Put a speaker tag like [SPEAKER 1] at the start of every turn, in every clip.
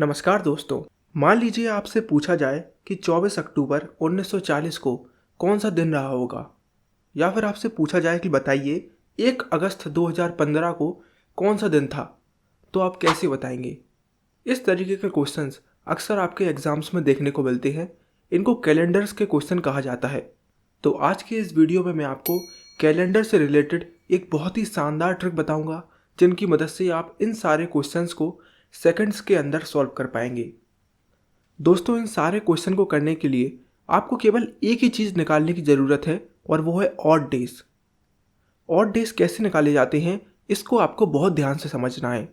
[SPEAKER 1] नमस्कार दोस्तों। मान लीजिए आपसे पूछा जाए कि 24 अक्टूबर 1940 को कौन सा दिन रहा होगा, या फिर आपसे पूछा जाए कि बताइए 1 अगस्त 2015 को कौन सा दिन था, तो आप कैसे बताएंगे। इस तरीके के क्वेश्चंस अक्सर आपके एग्जाम्स में देखने को मिलते हैं। इनको कैलेंडर्स के क्वेश्चन कहा जाता है। तो आज के इस वीडियो में मैं आपको कैलेंडर से रिलेटेड एक बहुत ही शानदार ट्रिक बताऊंगा, जिनकी मदद से आप इन सारे क्वेश्चंस को सेकंड्स के अंदर सॉल्व कर पाएंगे। दोस्तों, इन सारे क्वेश्चन को करने के लिए आपको केवल एक ही चीज़ निकालने की ज़रूरत है, और वो है ऑड डेज। ऑड डेज कैसे निकाले जाते हैं, इसको आपको बहुत ध्यान से समझना है।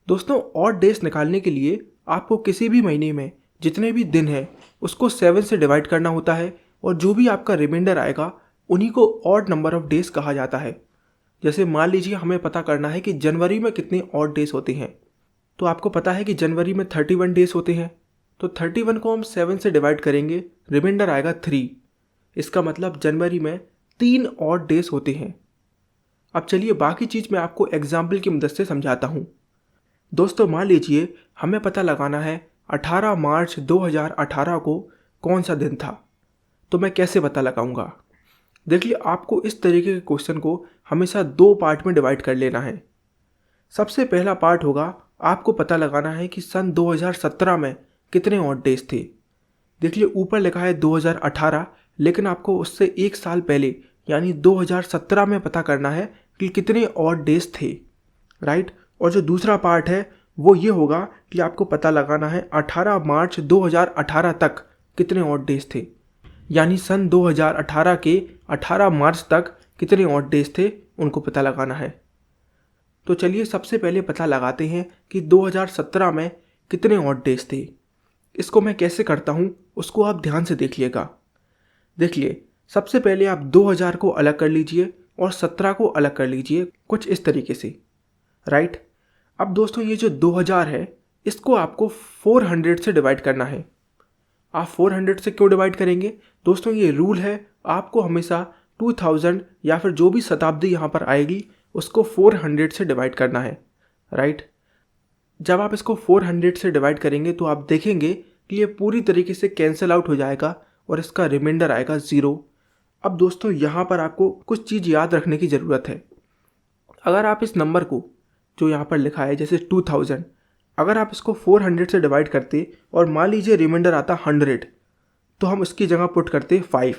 [SPEAKER 1] दोस्तों, ऑड डेज निकालने के लिए आपको किसी भी महीने में जितने भी दिन हैं उसको 7 से डिवाइड करना होता है, और जो भी आपका रिमाइंडर आएगा उन्हीं को ऑड नंबर ऑफ डेज कहा जाता है। जैसे मान लीजिए हमें पता करना है कि जनवरी में कितने ऑड डेज होते हैं, तो आपको पता है कि जनवरी में 31 डेज होते हैं। तो 31 को हम 7 से डिवाइड करेंगे, रिमाइंडर आएगा 3। इसका मतलब जनवरी में 3 ऑड डेज होते हैं। अब चलिए बाकी चीज़ मैं आपको एग्जाम्पल की मदद से समझाता हूँ। दोस्तों, मान लीजिए हमें पता लगाना है 18 मार्च 2018 को कौन सा दिन था, तो मैं कैसे पता लगाऊंगा। देखिए, आपको इस तरीके के क्वेश्चन को हमेशा 2 पार्ट में डिवाइड कर लेना है। सबसे पहला पार्ट होगा, आपको पता लगाना है कि सन 2017 में कितने ऑड डेज थे। देखिए, ऊपर लिखा है 2018, लेकिन आपको उससे 1 साल पहले यानी 2017 में पता करना है कि कितने ऑड डेज थे, राइट। और जो दूसरा पार्ट है वो ये होगा कि आपको पता लगाना है 18 मार्च 2018 तक कितने ऑड डेज थे, यानी सन 2018 के 18 मार्च तक कितने ऑड डेज थे उनको पता लगाना है। तो चलिए सबसे पहले पता लगाते हैं कि 2017 में कितने ऑड डेज थे। इसको मैं कैसे करता हूँ उसको आप ध्यान से देखिएगा। देखिए, सबसे पहले आप 2000 को अलग कर लीजिए और 17 को अलग कर लीजिए, कुछ इस तरीके से, राइट। अब दोस्तों, ये जो 2000 है इसको आपको 400 से डिवाइड करना है। आप 400 से क्यों डिवाइड करेंगे दोस्तों, ये रूल है, आपको हमेशा 2000 या फिर जो भी शताब्दी यहाँ पर आएगी उसको 400 से डिवाइड करना है, राइट। जब आप इसको 400 से डिवाइड करेंगे तो आप देखेंगे कि ये पूरी तरीके से कैंसिल आउट हो जाएगा और इसका रिमाइंडर आएगा 0। अब दोस्तों, यहाँ पर आपको कुछ चीज़ याद रखने की ज़रूरत है। अगर आप इस नंबर को जो यहाँ पर लिखा है जैसे 2000, अगर आप इसको 400 से डिवाइड करते और मान लीजिए रिमाइंडर आता 100, तो हम इसकी जगह पुट करते 5।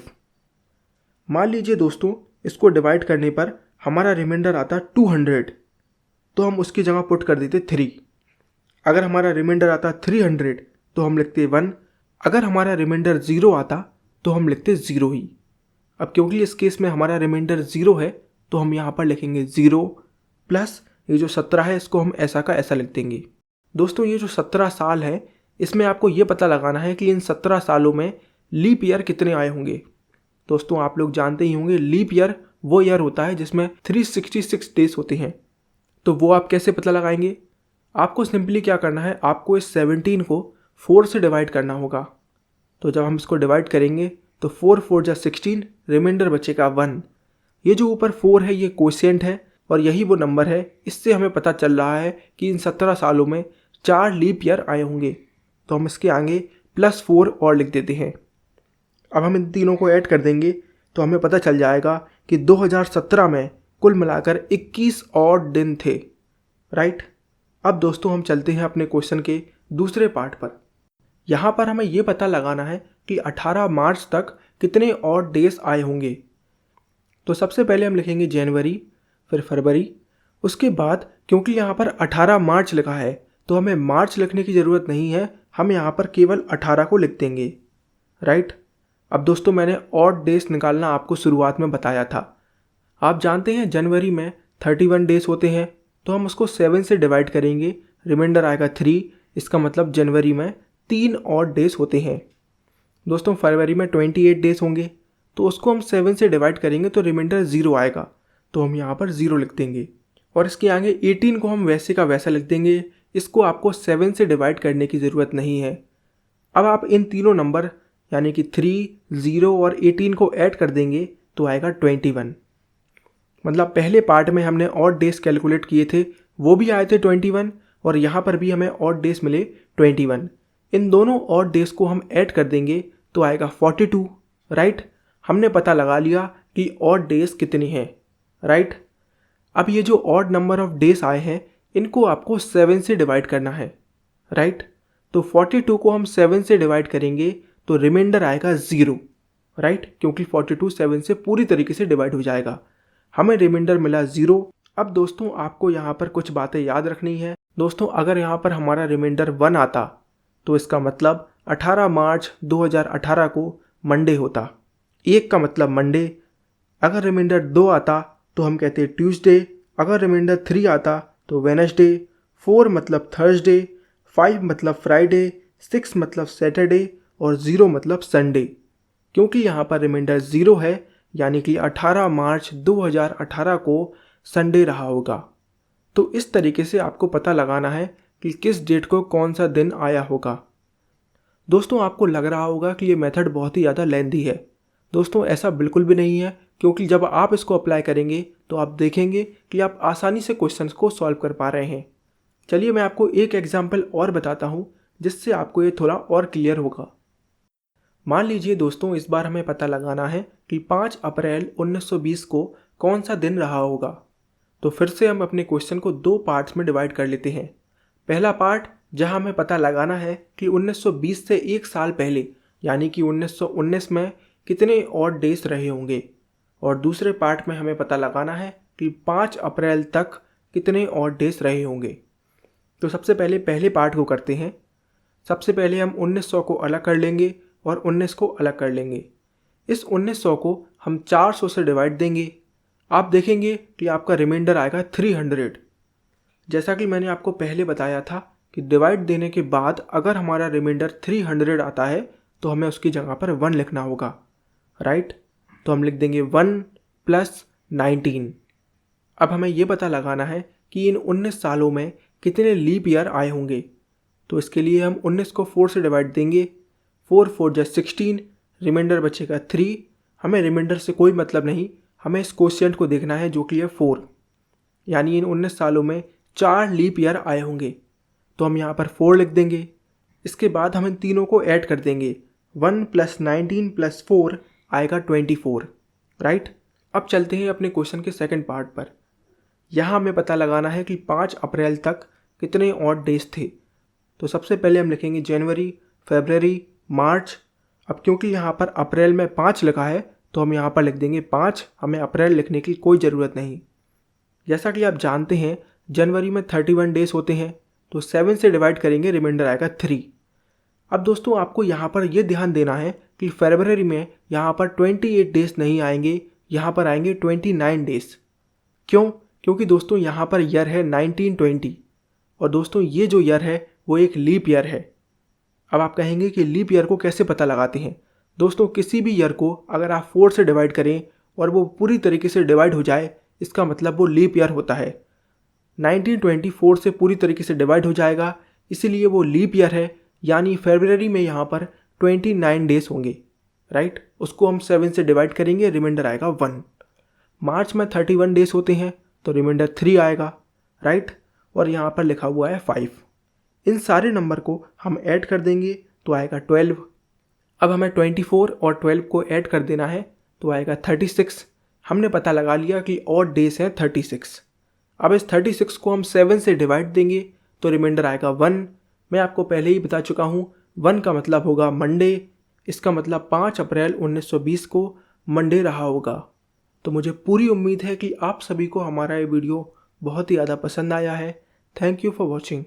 [SPEAKER 1] मान लीजिए दोस्तों, इसको डिवाइड करने पर हमारा रिमाइंडर आता 200, तो हम उसकी जगह पुट कर देते 3। अगर हमारा रिमाइंडर आता 300 तो हम लिखते 1। अगर हमारा रिमाइंडर 0 आता तो हम लिखते 0 ही। अब क्योंकि इस केस में हमारा रिमाइंडर 0 है तो हम यहाँ पर लिखेंगे 0 प्लस ये जो 17 है इसको हम ऐसा का ऐसा लिख देंगे। दोस्तों, ये जो 17 साल है इसमें आपको ये पता लगाना है कि इन 17 सालों में लीप ईयर कितने आए होंगे। दोस्तों, आप लोग जानते ही होंगे लीप ईयर वो ईयर होता है जिसमें 366 डेज होते हैं। तो वो आप कैसे पता लगाएंगे, आपको सिंपली क्या करना है, आपको इस 17 को 4 से डिवाइड करना होगा। तो जब हम इसको डिवाइड करेंगे तो 4 4 जा 16, रिमाइंडर बचेगा 1। ये जो ऊपर 4 है ये कोशिएंट है और यही वो नंबर है। इससे हमें पता चल रहा है कि इन 17 सालों में 4 लीप ईयर आए होंगे। तो हम इसके आगे +4 और लिख देते हैं। अब हम इन तीनों को ऐड कर देंगे तो हमें पता चल जाएगा कि 2017 में कुल मिलाकर 21 ऑड दिन थे, राइट। अब दोस्तों, हम चलते हैं अपने क्वेश्चन के दूसरे पार्ट पर। यहाँ पर हमें ये पता लगाना है कि 18 मार्च तक कितने ऑड डेज आए होंगे। तो सबसे पहले हम लिखेंगे जनवरी, फिर फरवरी। उसके बाद क्योंकि यहाँ पर 18 मार्च लिखा है तो हमें मार्च लिखने की ज़रूरत नहीं है, हम यहाँ पर केवल 18 को लिख देंगे, राइट। अब दोस्तों, मैंने ऑड डेज निकालना आपको शुरुआत में बताया था। आप जानते हैं जनवरी में 31 डेज होते हैं, तो हम उसको 7 से डिवाइड करेंगे, रिमाइंडर आएगा 3। इसका मतलब जनवरी में 3 ऑड डेज होते हैं। दोस्तों, फरवरी में 28 डेज होंगे, तो उसको हम 7 से डिवाइड करेंगे तो रिमाइंडर 0 आएगा, तो हम यहाँ पर 0 लिख देंगे। और इसके आगे 18 को हम वैसे का वैसा लिख देंगे। इसको आपको 7 से डिवाइड करने की ज़रूरत नहीं है। अब आप इन तीनों नंबर यानी कि 3, 0 और 18 को ऐड कर देंगे तो आएगा 21। मतलब पहले पार्ट में हमने ऑड डेज कैलकुलेट किए थे, वो भी आए थे 21, और यहाँ पर भी हमें ऑड डेज मिले 21। इन दोनों ऑड डेज को हम ऐड कर देंगे तो आएगा 42, राइट। हमने पता लगा लिया कि ऑड डेज कितने हैं, राइट। अब ये जो ऑड नंबर ऑफ डेज आए हैं इनको आपको 7 से डिवाइड करना है, राइट। तो 42 को हम 7 से डिवाइड करेंगे तो रिमाइंडर आएगा 0, राइट, क्योंकि 42 7 से पूरी तरीके से डिवाइड हो जाएगा। हमें रिमाइंडर मिला 0। अब दोस्तों आपको यहाँ पर कुछ बातें याद रखनी है। दोस्तों अगर यहाँ पर हमारा रिमाइंडर 1 आता तो इसका मतलब 18 मार्च 2018 को मंडे होता। 1 का मतलब मंडे। अगर रिमाइंडर 2 आता तो हम कहते ट्यूसडे। अगर रिमाइंडर 3 आता तो वेडनेसडे। 4 मतलब थर्सडे। 5 मतलब फ्राइडे। 6 मतलब सैटरडे और 0 मतलब संडे। क्योंकि यहाँ पर रिमाइंडर 0 है यानी कि 18 मार्च 2018 को संडे रहा होगा। तो इस तरीके से आपको पता लगाना है कि किस डेट को कौन सा दिन आया होगा। दोस्तों आपको लग रहा होगा कि ये मेथड बहुत ही ज़्यादा लेंथी है। दोस्तों ऐसा बिल्कुल भी नहीं है, क्योंकि जब आप इसको अप्लाई करेंगे तो आप देखेंगे कि आप आसानी से क्वेश्चंस को सॉल्व कर पा रहे हैं। चलिए मैं आपको एक एग्जाम्पल और बताता हूँ जिससे आपको ये थोड़ा और क्लियर होगा। मान लीजिए दोस्तों इस बार हमें पता लगाना है कि 5 अप्रैल 1920 को कौन सा दिन रहा होगा। तो फिर से हम अपने क्वेश्चन को 2 पार्ट्स में डिवाइड कर लेते हैं। पहला पार्ट जहां हमें पता लगाना है कि 1920 से 1 साल पहले यानी कि 1919 में कितने ऑड डेज रहे होंगे, और दूसरे पार्ट में हमें पता लगाना है कि 5 अप्रैल तक कितने ऑड डेज रहे होंगे। तो सबसे पहले पहले पार्ट को करते हैं। सबसे पहले हम 1900 को अलग कर लेंगे और 19 को अलग कर लेंगे। इस 1900 को हम 400 से डिवाइड देंगे। आप देखेंगे कि आपका रिमाइंडर आएगा 300। जैसा कि मैंने आपको पहले बताया था कि डिवाइड देने के बाद अगर हमारा रिमाइंडर 300 आता है तो हमें उसकी जगह पर 1 लिखना होगा, राइट। तो हम लिख देंगे 1 + 19। अब हमें ये पता लगाना है कि इन 19 सालों में कितने लीप ईयर आए होंगे। तो इसके लिए हम 19 को 4 से डिवाइड देंगे। 4 4 = 16, रिमाइंडर बचेगा 3। हमें रिमाइंडर से कोई मतलब नहीं, हमें इस क्वोशिएंट को देखना है जो कि है 4, यानी इन 19 सालों में 4 लीप ईयर आए होंगे। तो हम यहाँ पर 4 लिख देंगे। इसके बाद हम इन तीनों को ऐड कर देंगे। 1 + 19 + 4 आएगा 24, राइट। अब चलते हैं अपने क्वेश्चन के सेकंड पार्ट पर। यहाँ हमें पता लगाना है कि 5 अप्रैल तक कितने ऑड डेज थे। तो सबसे पहले हम लिखेंगे जनवरी, फरवरी, मार्च। अब क्योंकि यहाँ पर अप्रैल में 5 लिखा है तो हम यहाँ पर लिख देंगे 5, हमें अप्रैल लिखने की कोई ज़रूरत नहीं। जैसा कि आप जानते हैं जनवरी में 31 डेज होते हैं, तो 7 से डिवाइड करेंगे, रिमाइंडर आएगा 3। अब दोस्तों आपको यहाँ पर यह ध्यान देना है कि फरवरी में यहाँ पर 28 डेज नहीं आएंगे, यहाँ पर आएंगे 29 डेज। क्यों? क्योंकि दोस्तों यहाँ पर ईयर है 1920, और दोस्तों ये जो ईयर है वो एक लीप ईयर है। अब आप कहेंगे कि लीप ईयर को कैसे पता लगाते हैं। दोस्तों किसी भी ईयर को अगर आप 4 से डिवाइड करें और वो पूरी तरीके से डिवाइड हो जाए, इसका मतलब वो लीप ईयर होता है। 1924 से पूरी तरीके से डिवाइड हो जाएगा, इसीलिए वो लीप ईयर है। यानी फरवरी में यहाँ पर 29 डेज होंगे, राइट। उसको हम 7 से डिवाइड करेंगे, रिमाइंडर आएगा 1। मार्च में 31 डेज होते हैं तो रिमाइंडर 3 आएगा, राइट। और यहाँ पर लिखा हुआ है 5। इन सारे नंबर को हम ऐड कर देंगे तो आएगा 12। अब हमें 24 और 12 को ऐड कर देना है तो आएगा 36। हमने पता लगा लिया कि ऑड डेज हैं 36। अब इस 36 को हम 7 से डिवाइड देंगे तो रिमाइंडर आएगा 1। मैं आपको पहले ही बता चुका हूँ 1 का मतलब होगा मंडे। इसका मतलब 5 अप्रैल 1920 को मंडे रहा होगा। तो मुझे पूरी उम्मीद है कि आप सभी को हमारा ये वीडियो बहुत ही ज़्यादा पसंद आया है। Thank you for watching.